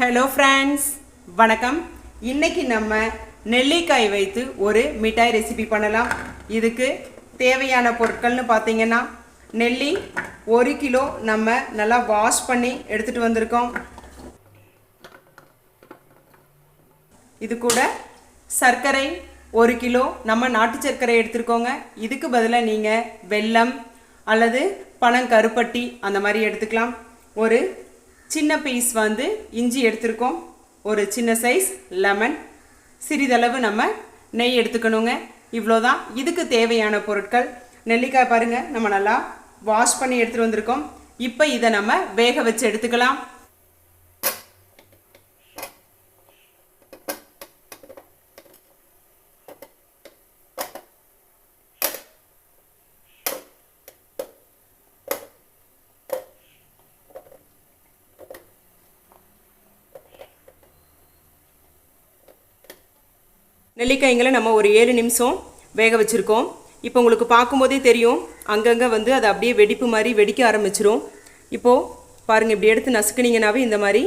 Hello friends, வணக்கம். இன்னைக்கு நம்ம நெல்லிக்காய் வைத்து ஒரு மிட்டாய் ரெசிபி பண்ணலாம். இதுக்கு தேவையான பொருட்கள்னு பார்த்தீங்கன்னா, நெல்லி 1 கிலோ நம்ம நல்லா வாஷ் பண்ணி எடுத்துகிட்டு வந்திருக்கோம். இது கூட சர்க்கரை 1 கிலோ நம்ம நாட்டு சர்க்கரை எடுத்துருக்கோங்க. இதுக்கு பதிலாக நீங்கள் வெல்லம் அல்லது பனங்கருப்பட்டி அந்த மாதிரி எடுத்துக்கலாம். ஒரு சின்ன பீஸ் வந்து இஞ்சி எடுத்துருக்கோம். ஒரு சின்ன சைஸ் லெமன், சிறிதளவு நம்ம நெய் எடுத்துக்கணுங்க. இவ்வளோதான் இதுக்கு தேவையான பொருட்கள். நெல்லிக்காய் பாருங்கள், நம்ம நல்லா வாஷ் பண்ணி எடுத்துகிட்டு வந்திருக்கோம். இப்போ இதை நம்ம வேக வச்சு எடுத்துக்கலாம். நெல்லிக்காய்ங்களை நம்ம ஒரு 7 நிமிஷம் வேக வச்சுருக்கோம். இப்போ உங்களுக்கு பார்க்கும்போதே தெரியும், அங்கங்கே வந்து அது அப்படியே வெடிப்பு மாதிரி வெடிக்க ஆரம்பிச்சிரும். இப்போது பாருங்கள், இப்படி எடுத்து நசுக்குனீங்கன்னாவே இந்த மாதிரி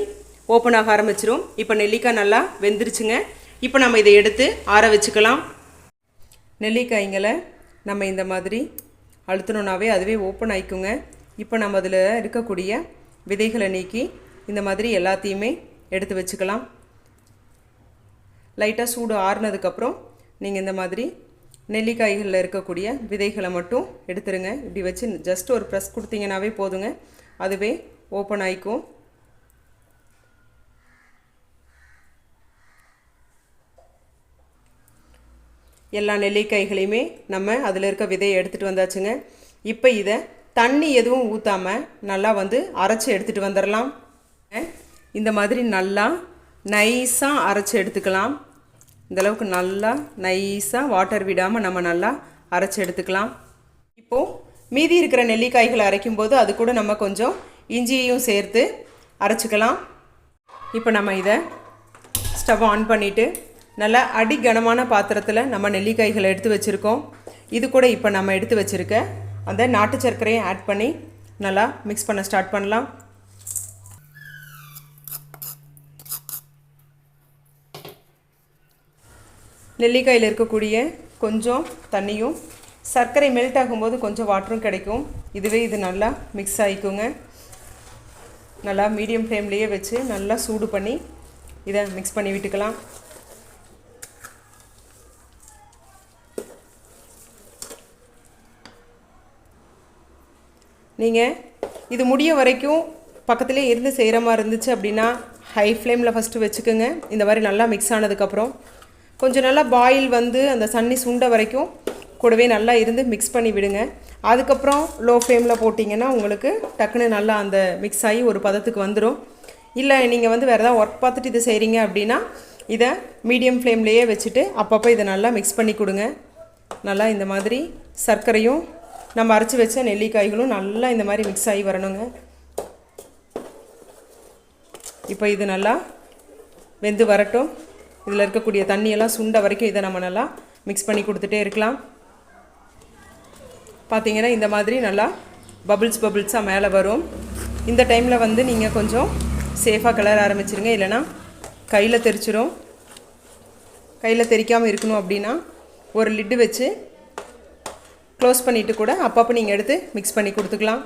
ஓப்பன் ஆக ஆரம்பிச்சிரும். இப்போ நெல்லிக்காய் நல்லா வெந்துருச்சுங்க. இப்போ நம்ம இதை எடுத்து ஆற வச்சுக்கலாம். நெல்லிக்காய்ங்களை நம்ம இந்த மாதிரி அழுத்தணுன்னாவே அதுவே ஓப்பன் ஆகிக்குங்க. இப்போ நம்ம அதில் இருக்கக்கூடிய விதைகளை நீக்கி இந்த மாதிரி எல்லாத்தையுமே எடுத்து வச்சுக்கலாம். லைட்டாக சூடு ஆறுனதுக்கப்புறம் நீங்கள் இந்த மாதிரி நெல்லிக்காய்களில் இருக்கக்கூடிய விதைகளை மட்டும் எடுத்துருங்க. இப்படி வச்சு ஜஸ்ட் ஒரு ப்ரெஸ் கொடுத்தீங்கன்னாவே போதுங்க, அதுவே ஓப்பன் ஆகிக்கும். எல்லா நெல்லிக்காய்களையுமே நம்ம அதில் இருக்க விதையை எடுத்துகிட்டு வந்தாச்சுங்க. இப்போ இதை தண்ணி எதுவும் ஊற்றாமல் நல்லா வந்து அரைச்சி எடுத்துகிட்டு வந்துடலாம். இந்த மாதிரி நல்லா நைஸாக அரைச்சி எடுத்துக்கலாம். இந்தளவுக்கு நல்லா நைஸாக வாட்டர் விடாமல் நம்ம நல்லா அரைச்சி எடுத்துக்கலாம். இப்போது மீதி இருக்கிற நெல்லிக்காய்களை அரைக்கும்போது அது கூட நம்ம கொஞ்சம் இஞ்சியையும் சேர்த்து அரைச்சிக்கலாம். இப்போ நம்ம இதை ஸ்டவ் ஆன் பண்ணிவிட்டு நல்லா அடிகனமான பாத்திரத்தில் நம்ம நெல்லிக்காய்களை எடுத்து வச்சுருக்கோம். இது கூட இப்போ நம்ம எடுத்து வச்சுருக்க அந்த நாட்டு சர்க்கரையை ஆட் பண்ணி நல்லா மிக்ஸ் பண்ண ஸ்டார்ட் பண்ணலாம். நெல்லிக்காயில் இருக்கக்கூடிய கொஞ்சம் தண்ணியும் சர்க்கரை மெல்ட் ஆகும்போது கொஞ்சம் வாட்டரும் கிடைக்கும். இதுவே இது நல்லா மிக்ஸ் ஆகிக்குங்க. நல்லா மீடியம் ஃப்ளேம்லேயே வச்சு நல்லா சூடு பண்ணி இதை மிக்ஸ் பண்ணி விட்டுக்கலாம். நீங்கள் இது முடிய வரைக்கும் பக்கத்துலேயே இருந்து செய்கிற மாதிரி இருந்துச்சு அப்படின்னா ஹை ஃப்ளேமில் ஃபஸ்ட்டு வச்சுக்கோங்க. இந்த மாதிரி நல்லா மிக்ஸ் ஆனதுக்கப்புறம் கொஞ்சம் நல்லா பாயில் வந்து அந்த தண்ணி சுண்ட வரைக்கும் கூடவே நல்லா இருந்து மிக்ஸ் பண்ணி விடுங்க. அதுக்கப்புறம் லோ ஃப்ளேமில் போட்டிங்கன்னா உங்களுக்கு டக்குன்னு நல்லா அந்த மிக்ஸ் ஆகி ஒரு பதத்துக்கு வந்துடும். இல்லை நீங்கள் வந்து வேறு ஏதாவது ஒர்க் பார்த்துட்டு இதை செய்கிறீங்க அப்படின்னா இதை மீடியம் ஃப்ளேம்லேயே வச்சுட்டு அப்பப்போ இதை நல்லா மிக்ஸ் பண்ணி கொடுங்க. நல்லா இந்த மாதிரி சர்க்கரையும் நம்ம அரைச்சி வச்ச நெல்லிக்காய்களும் நல்லா இந்த மாதிரி மிக்ஸ் ஆகி வரணுங்க. இப்போ இது நல்லா வெந்து வரட்டும். இதில் இருக்கக்கூடிய தண்ணியெல்லாம் சுண்ட வரைக்கும் இதை நம்ம நல்லா மிக்ஸ் பண்ணி கொடுத்துட்டே இருக்கலாம். பார்த்திங்கன்னா இந்த மாதிரி நல்லா பபிள்ஸாக மேலே வரும். இந்த டைமில் வந்து நீங்கள் கொஞ்சம் சேஃபாக கிளற ஆரம்பிச்சிருங்க, இல்லைனா கையில் தெரிச்சிரும். கையில் தெரிக்காமல் இருக்கணும் அப்படின்னா ஒரு லிட்டு வச்சு க்ளோஸ் பண்ணிவிட்டு கூட அப்பப்போ நீங்கள் எடுத்து மிக்ஸ் பண்ணி கொடுத்துக்கலாம்.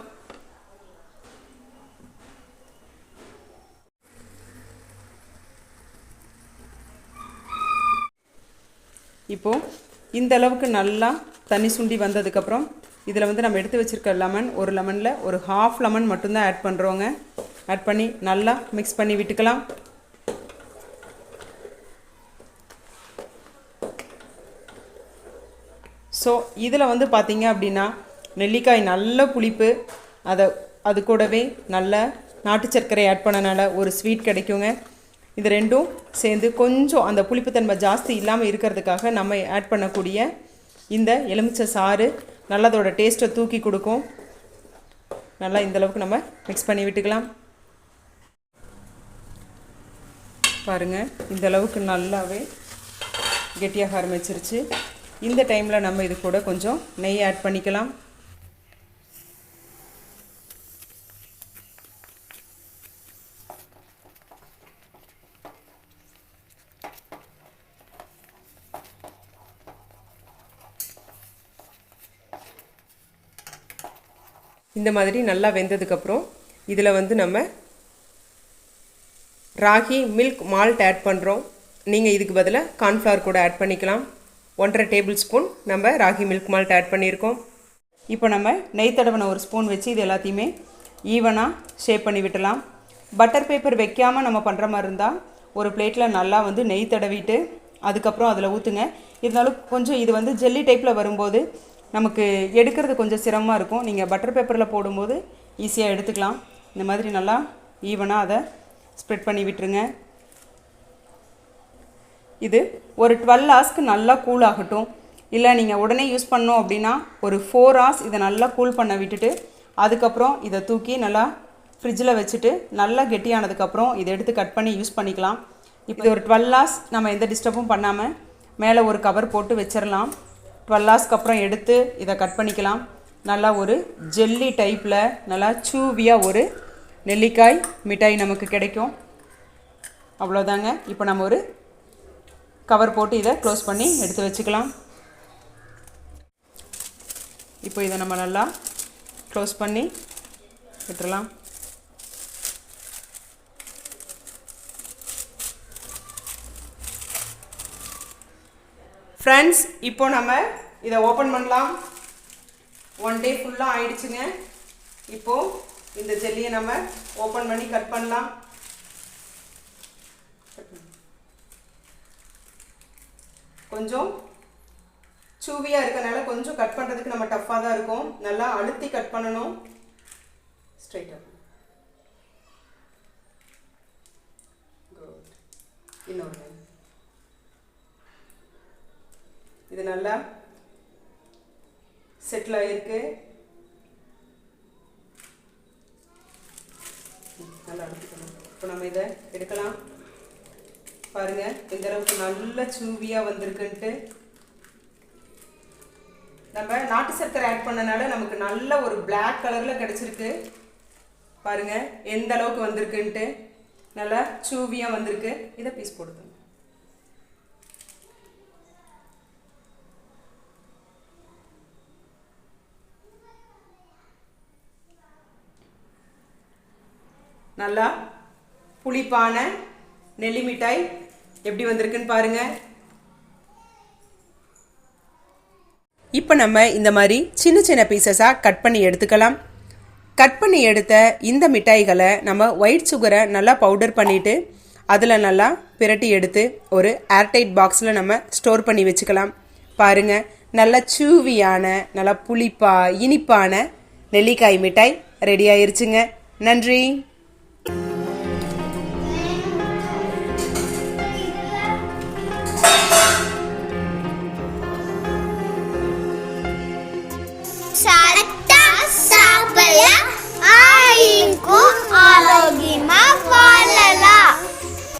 இப்போது இந்த அளவுக்கு நல்லா தண்ணி சுண்டி வந்ததுக்கப்புறம் இதில் வந்து நம்ம எடுத்து வச்சுருக்க லெமன், ஒரு லெமனில் ஒரு ஹாஃப் லெமன் மட்டும்தான் ஆட் பண்ணுறோங்க. ஆட் பண்ணி நல்லா மிக்ஸ் பண்ணி விட்டுக்கலாம். ஸோ இதில் வந்து பார்த்திங்க அப்படின்னா நெல்லிக்காய் நல்ல புளிப்பு, அது கூடவே நல்ல நாட்டு சர்க்கரை ஆட் பண்ணனால ஒரு ஸ்வீட் கிடைக்குங்க. இது ரெண்டும் சேர்ந்து கொஞ்சம் அந்த புளிப்புத்தன்மை ஜாஸ்தி இல்லாமல் இருக்கிறதுக்காக நம்ம ஆட் பண்ணக்கூடிய இந்த எலுமிச்சை சாறு நல்லா அதோட டேஸ்ட்டை தூக்கி கொடுக்கும். நல்லா இந்தளவுக்கு நம்ம மிக்ஸ் பண்ணி விட்டுக்கலாம். பாருங்கள், இந்தளவுக்கு நல்லாவே கெட்டியாக ஆரம்பிச்சிருச்சு. இந்த டைமில் நம்ம இது கூட கொஞ்சம் நெய் ஆட் பண்ணிக்கலாம். இந்த மாதிரி நல்லா வெந்ததுக்கப்புறம் இதில் வந்து நம்ம ராகி மில்க் மால்ட் ஆட் பண்ணுறோம். நீங்கள் இதுக்கு பதிலாக கார்ன்ஃப்ளவர் கூட ஆட் பண்ணிக்கலாம். 1.5 டேபிள் ஸ்பூன் நம்ம ராகி மில்க் மால்ட் ஆட் பண்ணியிருக்கோம். இப்போ நம்ம நெய் தடவின ஒரு ஸ்பூன் வச்சு இது எல்லாத்தையுமே ஈவனாக ஷேப் பண்ணி விட்டலாம். பட்டர் பேப்பர் வைக்காமல் நம்ம பண்ணுற மாதிரி இருந்தால் ஒரு பிளேட்டில் நல்லா வந்து நெய் தடவிட்டு அதுக்கப்புறம் அதில் ஊற்றுங்க. இருந்தாலும் கொஞ்சம் இது வந்து ஜெல்லி டைப்பில் வரும்போது நமக்கு எடுக்கிறது கொஞ்சம் சிரமமாக இருக்கும். நீங்கள் பட்டர் பேப்பரில் போடும்போது ஈஸியாக எடுத்துக்கலாம். இந்த மாதிரி நல்லா ஈவனாக அதை ஸ்ப்ரெட் பண்ணி விட்டுருங்க. இது ஒரு 12 ஹவர்ஸ்க்கு நல்லா கூல் ஆகட்டும். இல்லை நீங்கள் உடனே யூஸ் பண்ணோம் அப்படின்னா ஒரு 4 ஹவர்ஸ் இதை நல்லா கூல் பண்ண விட்டுட்டு அதுக்கப்புறம் இதை தூக்கி நல்லா ஃப்ரிட்ஜில் வச்சுட்டு நல்லா கெட்டியானதுக்கப்புறம் இதை எடுத்து கட் பண்ணி யூஸ் பண்ணிக்கலாம். இப்போ இது ஒரு 12 ஹவர்ஸ் நம்ம எந்த டிஸ்டர்பும் பண்ணாமல் மேலே ஒரு கவர் போட்டு வச்சிடலாம். 12 ஹவர்ஸ்க்கு அப்புறம் எடுத்து இதை கட் பண்ணிக்கலாம். நல்லா ஒரு ஜெல்லி டைப்பில் நல்லா சூவியாக ஒரு நெல்லிக்காய் மிட்டாய் நமக்கு கிடைக்கும். அவ்வளோதாங்க. இப்போ நம்ம ஒரு கவர் போட்டு இதை க்ளோஸ் பண்ணி எடுத்து வச்சுக்கலாம். இப்போ இதை நம்ம நல்லா க்ளோஸ் பண்ணி விட்டுறலாம். ஃப்ரெண்ட்ஸ், இப்போ நம்ம இதை ஓப்பன் பண்ணலாம். 1 டே ஃபுல்லாக ஆயிடுச்சுங்க. இப்போது இந்த ஜெல்லியை நம்ம ஓப்பன் பண்ணி கட் பண்ணலாம். கொஞ்சம் சூவியாக இருக்கனால கொஞ்சம் கட் பண்ணுறதுக்கு நம்ம டஃப்பாக தான் இருக்கும். நல்லா அழுத்தி கட் பண்ணணும். ஸ்ட்ரைட்டாக குட். இன்னொரு இது நல்லா செட்டில் ஆகிருக்கு. நல்லா எடுத்துக்கணும். இப்போ நம்ம இதை எடுக்கலாம். பாருங்கள் இந்த அளவுக்கு நல்ல சூவியாக வந்திருக்குன்ட்டு. நம்ம நாட்டு சர்க்கரை ஆட் பண்ணனால நமக்கு நல்ல ஒரு பிளாக் கலரில் கிடச்சிருக்கு. பாருங்கள் எந்த அளவுக்கு வந்திருக்குன்ட்டு. நல்லா சூவியாக வந்திருக்கு. இதை பீஸ் போடுங்க. நல்லா புளிப்பான நெல்லி மிட்டாய் எப்படி வந்திருக்குன்னு பாருங்கள். இப்போ நம்ம இந்த மாதிரி சின்ன சின்ன பீசஸாக கட் பண்ணி எடுத்துக்கலாம். கட் பண்ணி எடுத்த இந்த மிட்டாய்களை நம்ம ஒயிட் சுகரை நல்லா பவுடர் பண்ணிவிட்டு அதில் நல்லா பிரட்டி எடுத்து ஒரு ஏர்டைட் பாக்ஸில் நம்ம ஸ்டோர் பண்ணி வச்சுக்கலாம். பாருங்கள் நல்லா சூவியான நல்லா புளிப்பாக இனிப்பான நெல்லிக்காய் மிட்டாய் ரெடி ஆயிருச்சுங்க. நன்றி.